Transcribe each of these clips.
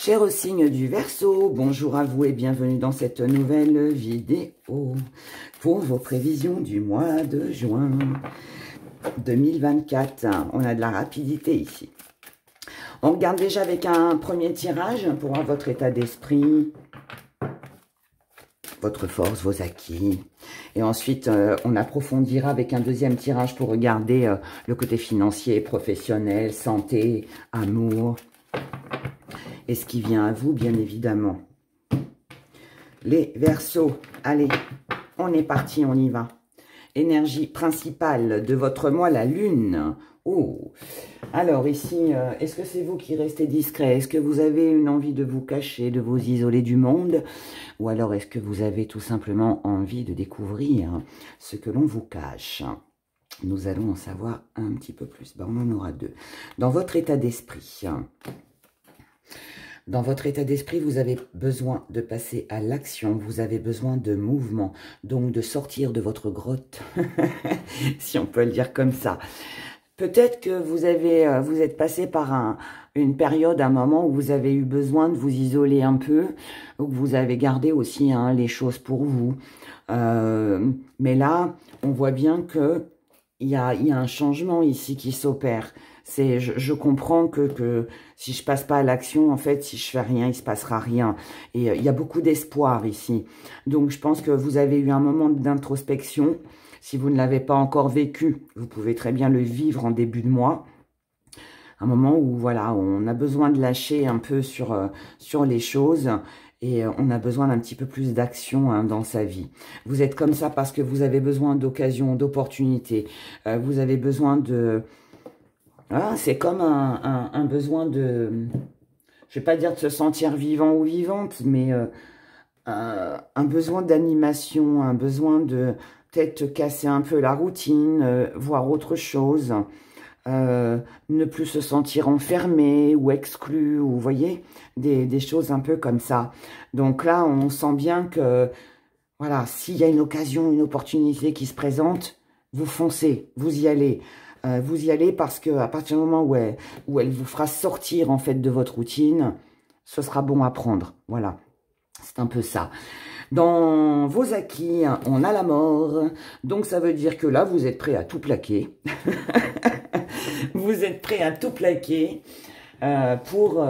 Cher signe du Verseau, bonjour à vous et bienvenue dans cette nouvelle vidéo pour vos prévisions du mois de juin 2024. On a de la rapidité ici. On regarde déjà avec un premier tirage pour voir votre état d'esprit, votre force, vos acquis. Et ensuite, on approfondira avec un deuxième tirage pour regarder le côté financier, professionnel, santé, amour. Et ce qui vient à vous, bien évidemment. Les Verseaux, allez, on est parti, on y va. Énergie principale de votre mois, la Lune. Oh, alors ici, est-ce que c'est vous qui restez discret? Est-ce que vous avez une envie de vous cacher, de vous isoler du monde? Ou alors est-ce que vous avez tout simplement envie de découvrir ce que l'on vous cache? Nous allons en savoir un petit peu plus. Ben, on en aura deux. Dans votre état d'esprit... Dans votre état d'esprit, vous avez besoin de passer à l'action, vous avez besoin de mouvement, donc de sortir de votre grotte, si on peut le dire comme ça. Peut-être que vous êtes passé par une période, un moment où vous avez eu besoin de vous isoler un peu, ou que vous avez gardé aussi les choses pour vous. Mais là, on voit bien que il y a un changement ici qui s'opère. Je comprends que si je passe pas à l'action, en fait, si je fais rien, il se passera rien. Et il y a beaucoup d'espoir ici. Donc, je pense que vous avez eu un moment d'introspection. Si vous ne l'avez pas encore vécu, vous pouvez très bien le vivre en début de mois. Un moment où, voilà, on a besoin de lâcher un peu sur les choses. Et on a besoin d'un petit peu plus d'action dans sa vie. Vous êtes comme ça parce que vous avez besoin d'occasions, d'opportunités. Vous avez besoin de... Ah, c'est comme un besoin de... Je vais pas dire de se sentir vivant ou vivante, mais un besoin d'animation, un besoin de peut-être casser un peu la routine, voir autre chose. Ne plus se sentir enfermé ou exclu, ou vous voyez, des choses un peu comme ça. Donc là, on sent bien que, voilà, s'il y a une occasion, une opportunité qui se présente, vous foncez, vous y allez. Vous y allez parce que à partir du moment où elle vous fera sortir en fait de votre routine, ce sera bon à prendre. Voilà, c'est un peu ça. Dans vos acquis, on a la mort. Donc ça veut dire que là, vous êtes prêt à tout plaquer. Vous êtes prêt à tout plaquer pour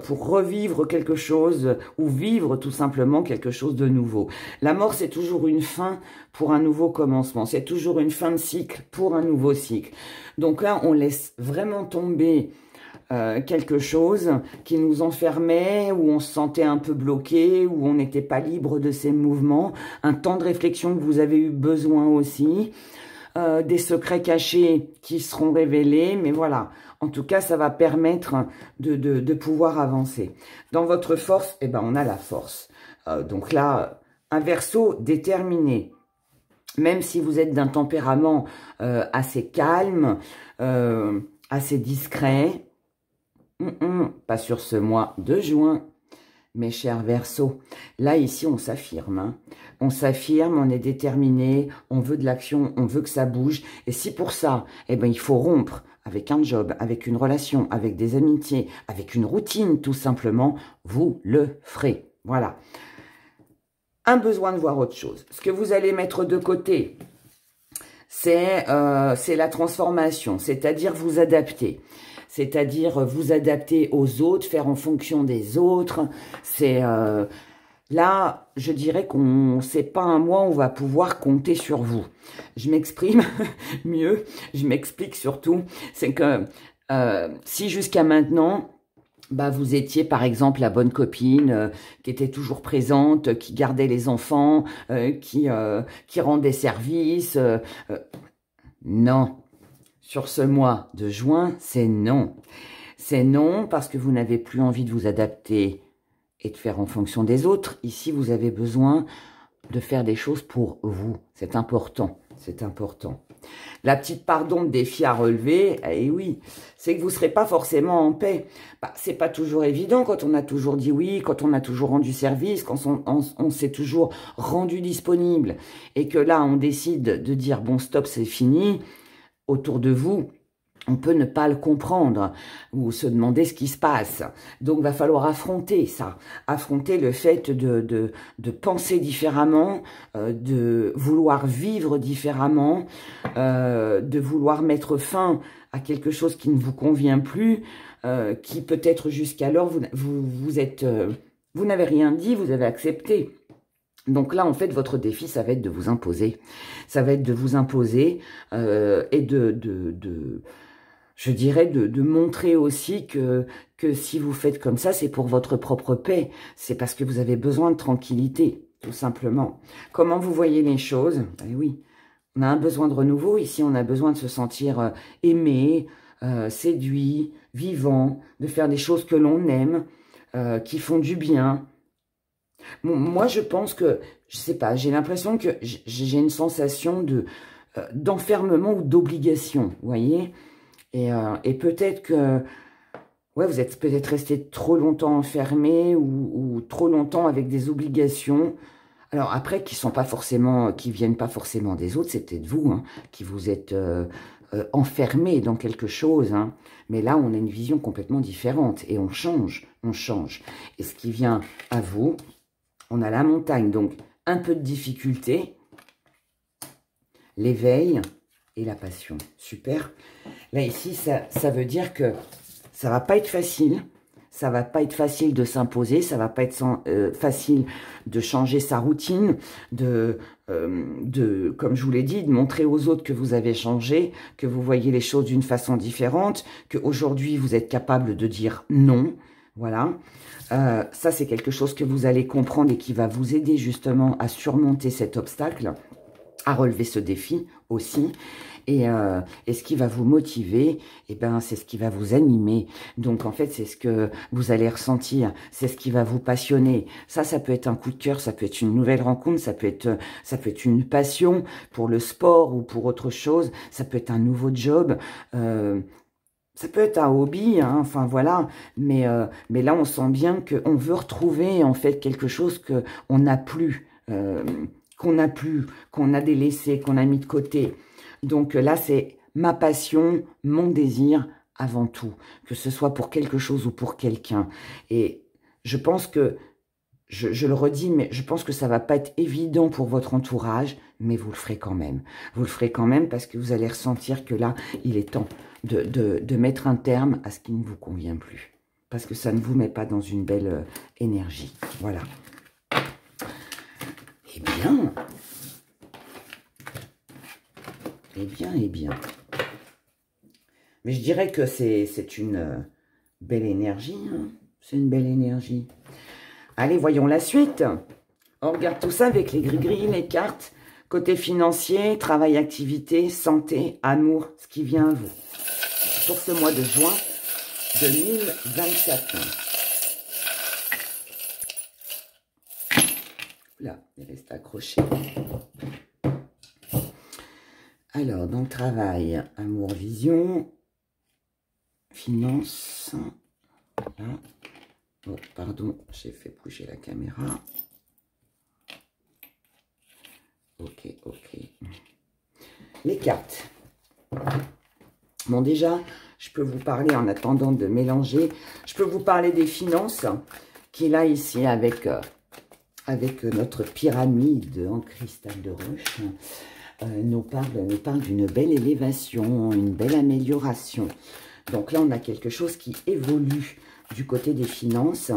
revivre quelque chose ou vivre tout simplement quelque chose de nouveau. La mort, c'est toujours une fin pour un nouveau commencement. C'est toujours une fin de cycle pour un nouveau cycle. Donc là, on laisse vraiment tomber quelque chose qui nous enfermait, où on se sentait un peu bloqué, où on n'était pas libre de ses mouvements. Un temps de réflexion que vous avez eu besoin aussi. Des secrets cachés qui seront révélés, mais voilà. En tout cas, ça va permettre de pouvoir avancer. Dans votre force, eh ben, on a la force. Donc là, un Verseau déterminé. Même si vous êtes d'un tempérament assez calme, assez discret, pas sur ce mois de juin, mes chers Verseaux, là, ici, on s'affirme. Hein. On s'affirme, on est déterminé, on veut de l'action, on veut que ça bouge. Et si pour ça, eh ben, il faut rompre avec un job, avec une relation, avec des amitiés, avec une routine, tout simplement, vous le ferez. Voilà. Un besoin de voir autre chose. Ce que vous allez mettre de côté, c'est la transformation, c'est-à-dire vous adapter. C'est-à-dire vous adapter aux autres, faire en fonction des autres. C'est là, je dirais qu'on c'est pas un mois où on va pouvoir compter sur vous. Je m'exprime mieux, je m'explique surtout. C'est que si jusqu'à maintenant, bah, vous étiez par exemple la bonne copine qui était toujours présente, qui gardait les enfants, qui rendait service, non. Sur ce mois de juin, c'est non. C'est non parce que vous n'avez plus envie de vous adapter et de faire en fonction des autres. Ici, vous avez besoin de faire des choses pour vous. C'est important. C'est important. La petite part d'ombre des défis à relever, eh oui, c'est que vous ne serez pas forcément en paix. Bah, c'est pas toujours évident quand on a toujours dit oui, quand on a toujours rendu service, quand on s'est toujours rendu disponible. Et que là, on décide de dire, bon, stop, c'est fini. Autour de vous, on peut ne pas le comprendre ou se demander ce qui se passe. Donc, va falloir affronter ça, affronter le fait de penser différemment, de vouloir vivre différemment, de vouloir mettre fin à quelque chose qui ne vous convient plus, qui peut-être jusqu'alors vous n'avez rien dit, vous avez accepté. Donc là, en fait, votre défi, ça va être de vous imposer. Ça va être de vous imposer et je dirais de montrer aussi que si vous faites comme ça, c'est pour votre propre paix. C'est parce que vous avez besoin de tranquillité, tout simplement. Comment vous voyez les choses? Eh oui, on a un besoin de renouveau. Ici, on a besoin de se sentir aimé, séduit, vivant, de faire des choses que l'on aime, qui font du bien. Bon, moi, je pense que, je sais pas, j'ai l'impression que j'ai une sensation d'enfermement ou d'obligation, vous voyez? Et peut-être que, ouais, vous êtes peut-être resté trop longtemps enfermé ou trop longtemps avec des obligations. Alors après, qui viennent pas forcément des autres, c'est peut-être vous, hein, qui vous êtes enfermé dans quelque chose. Hein. Mais là, on a une vision complètement différente et on change, on change. Et ce qui vient à vous, on a la montagne, donc un peu de difficulté, l'éveil et la passion. Super. Là, ici, ça veut dire que ça va pas être facile. Ça va pas être facile de s'imposer. Ça va pas être facile de changer sa routine, comme je vous l'ai dit, de montrer aux autres que vous avez changé, que vous voyez les choses d'une façon différente, qu'aujourd'hui, vous êtes capable de dire non. Voilà. Ça, c'est quelque chose que vous allez comprendre et qui va vous aider justement à surmonter cet obstacle, à relever ce défi aussi. Et ce qui va vous motiver, eh ben, c'est ce qui va vous animer. Donc, en fait, c'est ce que vous allez ressentir. C'est ce qui va vous passionner. Ça peut être un coup de cœur, ça peut être une nouvelle rencontre, ça peut être une passion pour le sport ou pour autre chose. Ça peut être un nouveau job. Ça peut être un hobby, hein, enfin voilà, mais là on sent bien qu'on veut retrouver en fait quelque chose qu'on n'a plus, qu'on a délaissé, qu'on a mis de côté. Donc là c'est ma passion, mon désir avant tout, que ce soit pour quelque chose ou pour quelqu'un. Et je pense que, je le redis, mais je pense que ça va pas être évident pour votre entourage, mais vous le ferez quand même. Vous le ferez quand même parce que vous allez ressentir que là, il est temps de mettre un terme à ce qui ne vous convient plus. Parce que ça ne vous met pas dans une belle énergie. Voilà. Eh bien. Eh bien, eh bien. Mais je dirais que c'est une belle énergie. Hein. C'est une belle énergie. Allez, voyons la suite. On regarde tout ça avec les gris-gris, les cartes. Côté financier, travail, activité, santé, amour, ce qui vient à vous. Pour ce mois de juin 2024. Là, il reste accroché. Alors, dans le travail, amour, vision, finance. Là. Oh, pardon, j'ai fait bouger la caméra. Ok, ok. Les cartes. Bon, déjà, je peux vous parler, en attendant de mélanger, je peux vous parler des finances, qui est là, ici, avec notre pyramide en cristal de roche, nous parle d'une belle élévation, une belle amélioration. Donc là, on a quelque chose qui évolue du côté des finances.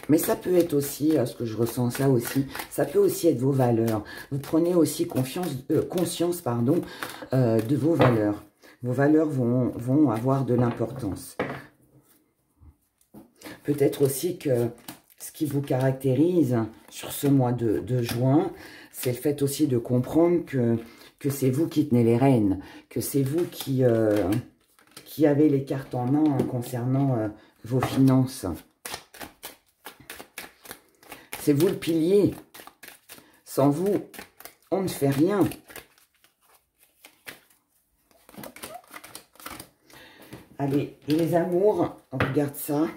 Mais ça peut être aussi, ce que je ressens ça aussi, ça peut aussi être vos valeurs. Vous prenez aussi conscience de vos valeurs. Vos valeurs vont avoir de l'importance. Peut-être aussi que ce qui vous caractérise sur ce mois de juin, c'est le fait aussi de comprendre que c'est vous qui tenez les rênes, que c'est vous qui avez les cartes en main concernant vos finances. C'est vous le pilier. Sans vous, on ne fait rien. Allez, et les amours, on regarde ça.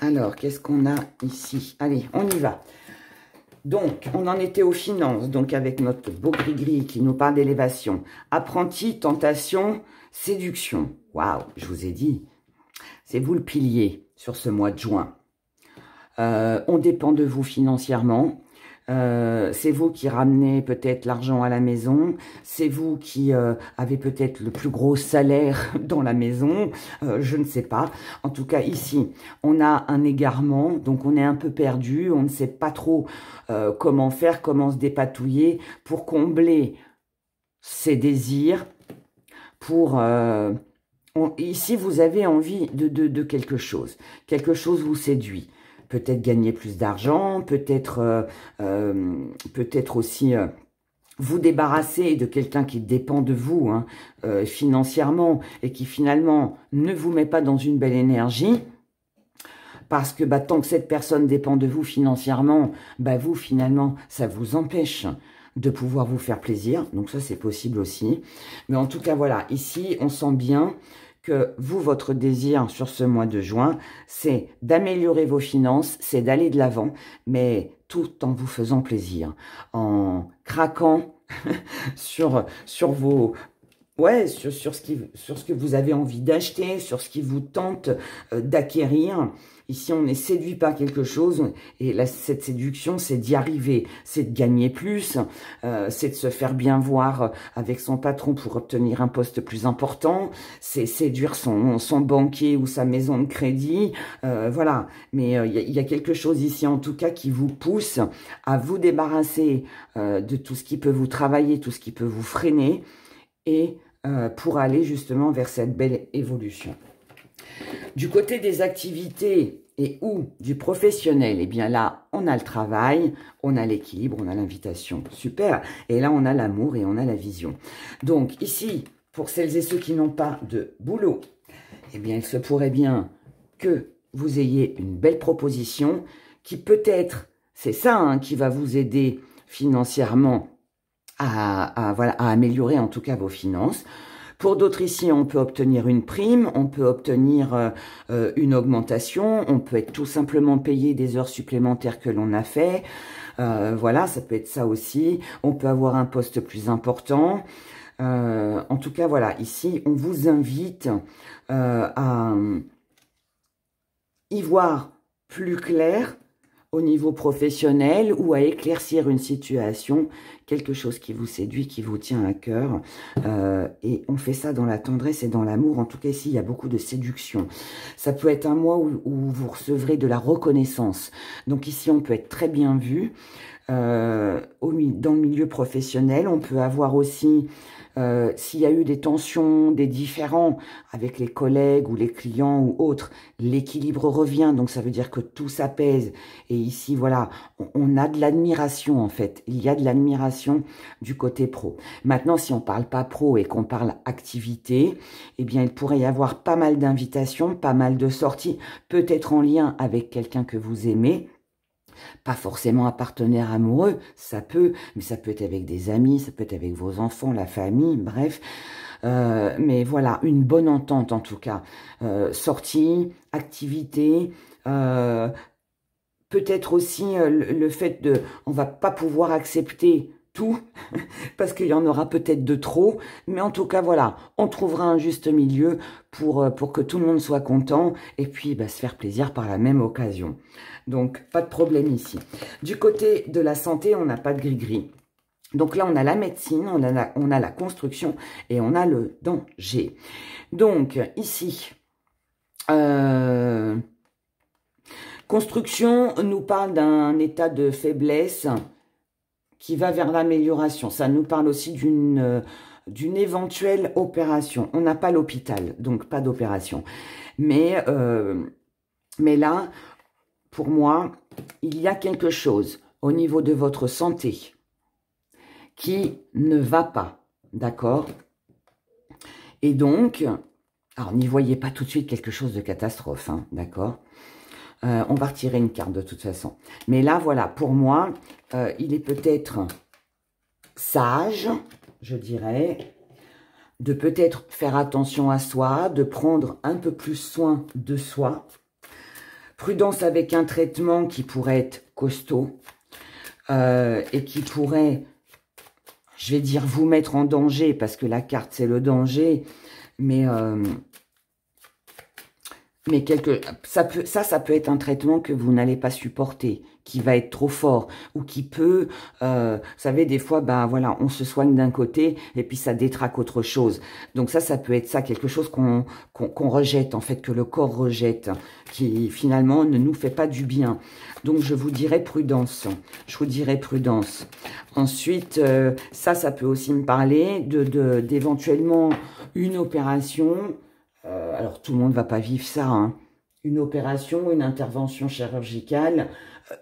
Alors, qu'est-ce qu'on a ici? Allez, on y va. Donc, on en était aux finances, donc avec notre beau gris-gris qui nous parle d'élévation. Apprenti, tentation, séduction. Waouh, je vous ai dit, c'est vous le pilier sur ce mois de juin. On dépend de vous financièrement. C'est vous qui ramenez peut-être l'argent à la maison, c'est vous qui avez peut-être le plus gros salaire dans la maison, je ne sais pas. En tout cas, ici, on a un égarement, donc on est un peu perdu, on ne sait pas trop comment faire, comment se dépatouiller pour combler ses désirs, pour... ici, vous avez envie de quelque chose vous séduit. Peut-être gagner plus d'argent, peut-être aussi vous débarrasser de quelqu'un qui dépend de vous hein, financièrement et qui finalement ne vous met pas dans une belle énergie. Parce que tant que cette personne dépend de vous financièrement, vous finalement, ça vous empêche de pouvoir vous faire plaisir. Donc ça, c'est possible aussi. Mais en tout cas, voilà, ici, on sent bien que vous, votre désir sur ce mois de juin, c'est d'améliorer vos finances, c'est d'aller de l'avant, mais tout en vous faisant plaisir, en craquant sur vos... Ouais, sur ce que vous avez envie d'acheter, sur ce qui vous tente d'acquérir. Ici, on est séduit par quelque chose et là, cette séduction, c'est d'y arriver, c'est de gagner plus, c'est de se faire bien voir avec son patron pour obtenir un poste plus important, c'est séduire son banquier ou sa maison de crédit, voilà. Mais il y a quelque chose ici, en tout cas, qui vous pousse à vous débarrasser de tout ce qui peut vous travailler, tout ce qui peut vous freiner et pour aller justement vers cette belle évolution. Du côté des activités et ou du professionnel, eh bien là, on a le travail, on a l'équilibre, on a l'invitation. Super. Et là, on a l'amour et on a la vision. Donc ici, pour celles et ceux qui n'ont pas de boulot, eh bien, il se pourrait bien que vous ayez une belle proposition qui peut-être, c'est ça hein, qui va vous aider financièrement voilà, à améliorer en tout cas vos finances. Pour d'autres ici, on peut obtenir une prime, on peut obtenir une augmentation, on peut être tout simplement payé des heures supplémentaires que l'on a fait. Voilà, ça peut être ça aussi. On peut avoir un poste plus important. En tout cas, voilà, ici, on vous invite à y voir plus clair au niveau professionnel ou à éclaircir une situation, quelque chose qui vous séduit, qui vous tient à cœur. Et on fait ça dans la tendresse et dans l'amour. En tout cas, ici, il y a beaucoup de séduction. Ça peut être un mois où vous recevrez de la reconnaissance. Donc ici, on peut être très bien vu. Dans le milieu professionnel, on peut avoir aussi... s'il y a eu des tensions, des différends avec les collègues ou les clients ou autres, l'équilibre revient, donc ça veut dire que tout s'apaise. Et ici, voilà, on a de l'admiration en fait. Il y a de l'admiration du côté pro. Maintenant, si on parle pas pro et qu'on parle activité, eh bien, il pourrait y avoir pas mal d'invitations, pas mal de sorties, peut-être en lien avec quelqu'un que vous aimez. Pas forcément un partenaire amoureux, ça peut, mais ça peut être avec des amis, ça peut être avec vos enfants, la famille, bref. Mais voilà, une bonne entente en tout cas. Sortie, activité, peut-être aussi le fait de... On va pas pouvoir accepter tout, parce qu'il y en aura peut-être de trop, mais en tout cas, voilà, on trouvera un juste milieu pour que tout le monde soit content, et puis se faire plaisir par la même occasion. Donc, pas de problème ici. Du côté de la santé, on n'a pas de gris-gris. Donc là, on a la médecine, on a la construction, et on a le danger. Donc, ici, construction nous parle d'un état de faiblesse qui va vers l'amélioration. Ça nous parle aussi d'une éventuelle opération. On n'a pas l'hôpital, donc pas d'opération. Mais là, pour moi, il y a quelque chose au niveau de votre santé qui ne va pas, d'accord? Et donc, alors n'y voyez pas tout de suite quelque chose de catastrophe, hein, d'accord? On va retirer une carte de toute façon. Mais là, voilà, pour moi, il est peut-être sage, je dirais, de peut-être faire attention à soi, de prendre un peu plus soin de soi. Prudence avec un traitement qui pourrait être costaud. et qui pourrait, je vais dire, vous mettre en danger, parce que la carte, c'est le danger, mais ça peut être un traitement que vous n'allez pas supporter, qui va être trop fort, ou qui peut, vous savez, des fois, ben voilà, on se soigne d'un côté, et puis ça détraque autre chose. Donc ça peut être ça, quelque chose qu'on rejette, en fait, que le corps rejette, qui finalement ne nous fait pas du bien. Donc je vous dirais prudence, je vous dirais prudence. Ensuite, ça peut aussi me parler d'éventuellement une opération. Alors, tout le monde ne va pas vivre ça, hein. Une opération, une intervention chirurgicale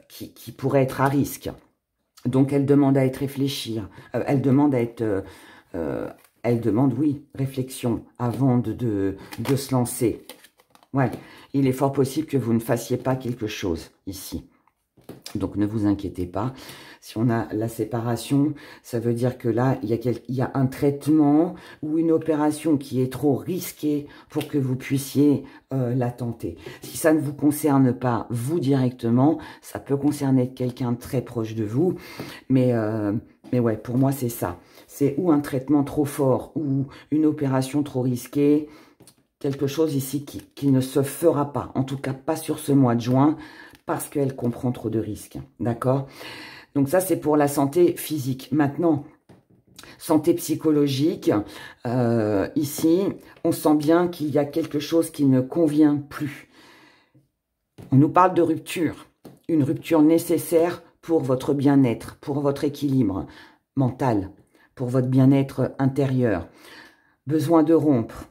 qui pourrait être à risque. Donc, elle demande à être réfléchie. Elle demande, oui, réflexion avant de se lancer. Ouais, il est fort possible que vous ne fassiez pas quelque chose ici. Donc, ne vous inquiétez pas. Si on a la séparation, ça veut dire que là, il y a un traitement ou une opération qui est trop risquée pour que vous puissiez la tenter. Si ça ne vous concerne pas, vous directement, ça peut concerner quelqu'un de très proche de vous. Mais ouais, pour moi, c'est ça. C'est ou un traitement trop fort ou une opération trop risquée. Quelque chose ici qui ne se fera pas. En tout cas, pas sur ce mois de juin, parce qu'elle comprend trop de risques. D'accord ? Donc ça, c'est pour la santé physique. Maintenant, santé psychologique, ici, on sent bien qu'il y a quelque chose qui ne convient plus. On nous parle de rupture, une rupture nécessaire pour votre bien-être, pour votre équilibre mental, pour votre bien-être intérieur. Besoin de rompre.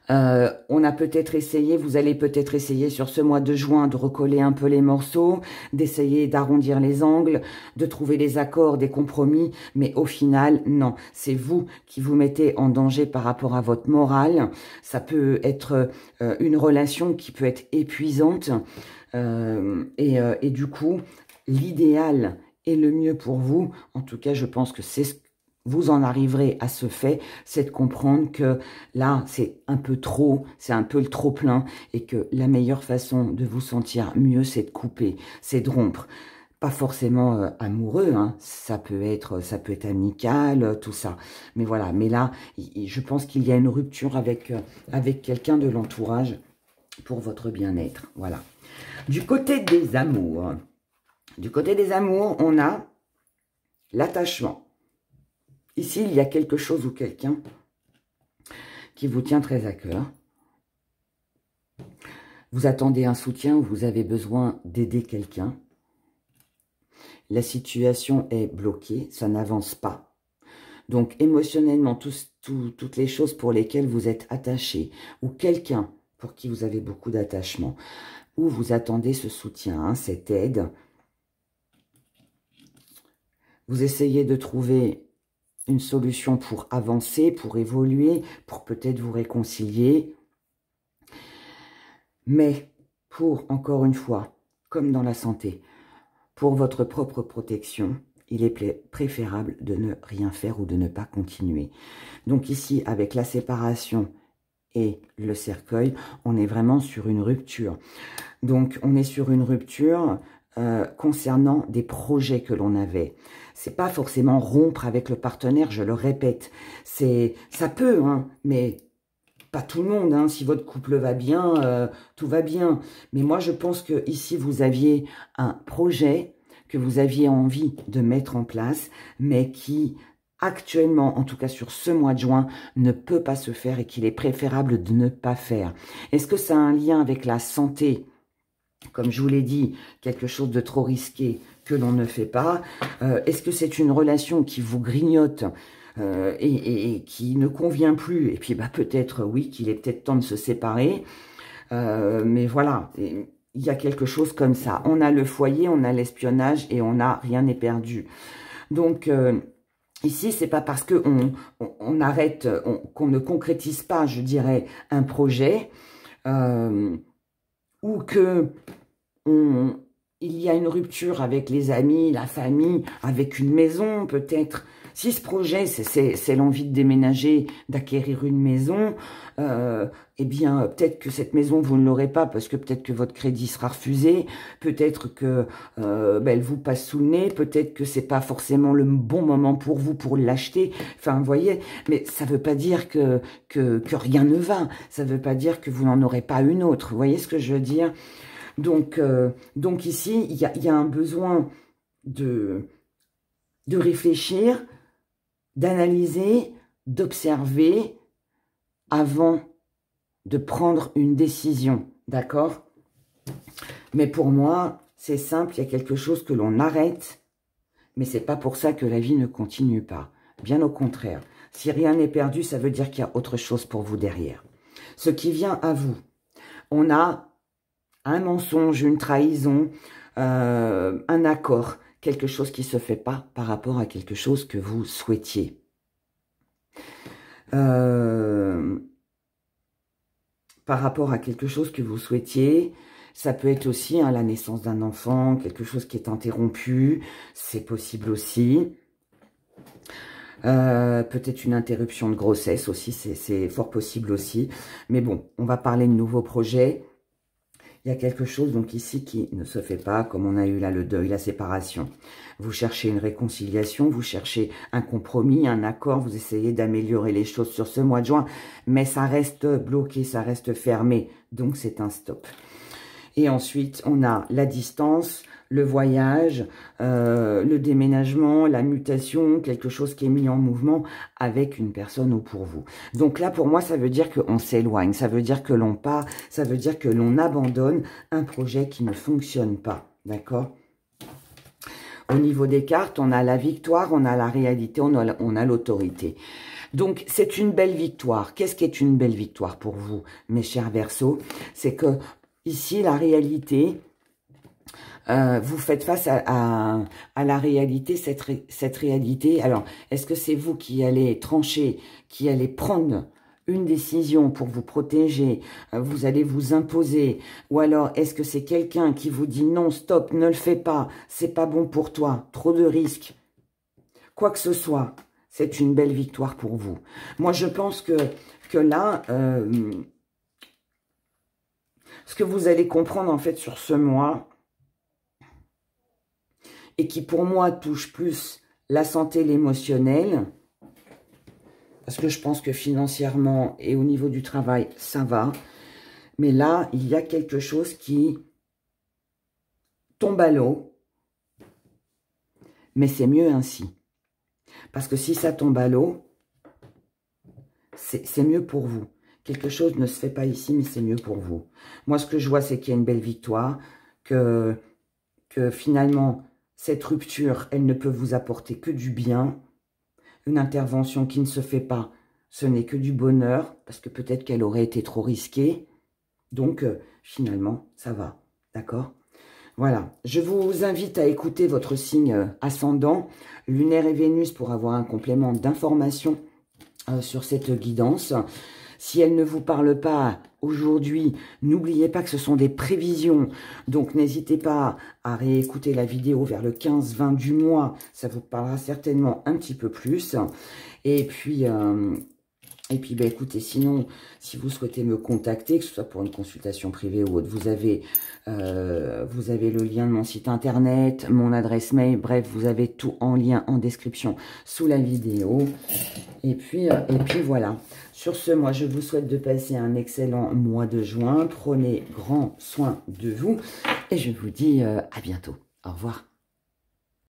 On a peut-être essayé, vous allez peut-être essayer sur ce mois de juin de recoller un peu les morceaux, d'essayer d'arrondir les angles, de trouver des accords, des compromis, mais au final, non. C'est vous qui vous mettez en danger par rapport à votre morale. Ça peut être une relation qui peut être épuisante et du coup, l'idéal et le mieux pour vous, en tout cas, je pense que vous en arriverez à ce fait, c'est de comprendre que là, c'est un peu trop, c'est un peu le trop plein et que la meilleure façon de vous sentir mieux, c'est de couper, c'est de rompre. Pas forcément amoureux, hein. Ça peut être amical, tout ça. Mais voilà, mais là, je pense qu'il y a une rupture avec quelqu'un de l'entourage pour votre bien-être. Voilà. Du côté des amours, on a l'attachement. Ici, il y a quelque chose ou quelqu'un qui vous tient très à cœur. Vous attendez un soutien ou vous avez besoin d'aider quelqu'un. La situation est bloquée, ça n'avance pas. Donc, émotionnellement, toutes les choses pour lesquelles vous êtes attaché ou quelqu'un pour qui vous avez beaucoup d'attachement, ou vous attendez ce soutien, hein, cette aide. Vous essayez de trouver une solution pour avancer, pour évoluer, pour peut-être vous réconcilier. Mais pour, encore une fois, comme dans la santé, pour votre propre protection, il est préférable de ne rien faire ou de ne pas continuer. Donc ici, avec la séparation et le cercueil, on est vraiment sur une rupture. Donc on est sur une rupture concernant des projets que l'on avait. C'est pas forcément rompre avec le partenaire, je le répète. Ça peut, hein, mais pas tout le monde. Hein. Si votre couple va bien, tout va bien. Mais moi, je pense que ici vous aviez un projet que vous aviez envie de mettre en place, mais qui actuellement, en tout cas sur ce mois de juin, ne peut pas se faire et qu'il est préférable de ne pas faire. Est-ce que ça a un lien avec la santé ? Comme je vous l'ai dit, quelque chose de trop risqué que l'on ne fait pas. Est-ce que c'est une relation qui vous grignote et qui ne convient plus? Et puis bah, peut-être, oui, qu'il est peut-être temps de se séparer. Mais voilà, il y a quelque chose comme ça. On a le foyer, on a l'espionnage et rien n'est perdu. Donc ici, c'est pas parce que on arrête, qu'on ne concrétise pas, je dirais, un projet, ou que il y a une rupture avec les amis, la famille, avec une maison peut-être. Si ce projet, c'est l'envie de déménager, d'acquérir une maison, eh bien, peut-être que cette maison, vous ne l'aurez pas parce que peut-être que votre crédit sera refusé, peut-être que elle vous passe sous le nez, peut-être que c'est pas forcément le bon moment pour vous pour l'acheter. Enfin, vous voyez, mais ça veut pas dire que rien ne va. Ça veut pas dire que vous n'en aurez pas une autre. Vous voyez ce que je veux dire? Donc ici, il y a un besoin de réfléchir, d'analyser, d'observer avant de prendre une décision, d'accord? Mais pour moi, c'est simple, il y a quelque chose que l'on arrête, mais c'est pas pour ça que la vie ne continue pas. Bien au contraire. Si rien n'est perdu, ça veut dire qu'il y a autre chose pour vous derrière. Ce qui vient à vous, on a un mensonge, une trahison, un accord, quelque chose qui ne se fait pas par rapport à quelque chose que vous souhaitiez. Par rapport à quelque chose que vous souhaitiez, ça peut être aussi la naissance d'un enfant, quelque chose qui est interrompu, c'est possible aussi. Peut-être une interruption de grossesse aussi, c'est fort possible aussi. Mais bon, on va parler de nouveaux projets. Il y a quelque chose donc ici qui ne se fait pas, comme on a eu là le deuil, la séparation. Vous cherchez une réconciliation, vous cherchez un compromis, un accord, vous essayez d'améliorer les choses sur ce mois de juin, mais ça reste bloqué, ça reste fermé, donc c'est un stop. Et ensuite, on a la distance, le voyage, le déménagement, la mutation, quelque chose qui est mis en mouvement avec une personne ou pour vous. Donc là, pour moi, ça veut dire qu'on s'éloigne, ça veut dire que l'on part, ça veut dire que l'on abandonne un projet qui ne fonctionne pas, d'accord? Au niveau des cartes, on a la victoire, on a la réalité, on a l'autorité. Donc, c'est une belle victoire. Qu'est-ce qui est une belle victoire pour vous, mes chers Verseaux? C'est que ici, la réalité, vous faites face à la réalité, cette réalité. Alors, est-ce que c'est vous qui allez trancher, qui allez prendre une décision pour vous protéger, vous allez vous imposer, ou alors est-ce que c'est quelqu'un qui vous dit non, stop, ne le fais pas, c'est pas bon pour toi, trop de risques, quoi que ce soit, c'est une belle victoire pour vous. Moi, je pense que là, ce que vous allez comprendre en fait sur ce mois, et qui pour moi touche plus la santé, l'émotionnel, parce que je pense que financièrement et au niveau du travail, ça va. Mais là, il y a quelque chose qui tombe à l'eau. Mais c'est mieux ainsi. Parce que si ça tombe à l'eau, c'est mieux pour vous. Quelque chose ne se fait pas ici, mais c'est mieux pour vous. Moi, ce que je vois, c'est qu'il y a une belle victoire. Que finalement, cette rupture, elle ne peut vous apporter que du bien. Une intervention qui ne se fait pas, ce n'est que du bonheur, parce que peut-être qu'elle aurait été trop risquée. Donc, finalement, ça va. D'accord? Voilà. Je vous invite à écouter votre signe ascendant, lunaire et Vénus, pour avoir un complément d'information sur cette guidance. Si elle ne vous parle pas aujourd'hui, n'oubliez pas que ce sont des prévisions. Donc, n'hésitez pas à réécouter la vidéo vers le 15-20 du mois. Ça vous parlera certainement un petit peu plus. Et puis, ben, écoutez, sinon, si vous souhaitez me contacter, que ce soit pour une consultation privée ou autre, vous avez le lien de mon site internet, mon adresse mail, bref, vous avez tout en lien en description sous la vidéo. Et puis voilà. Sur ce, moi, je vous souhaite de passer un excellent mois de juin. Prenez grand soin de vous et je vous dis à bientôt. Au revoir.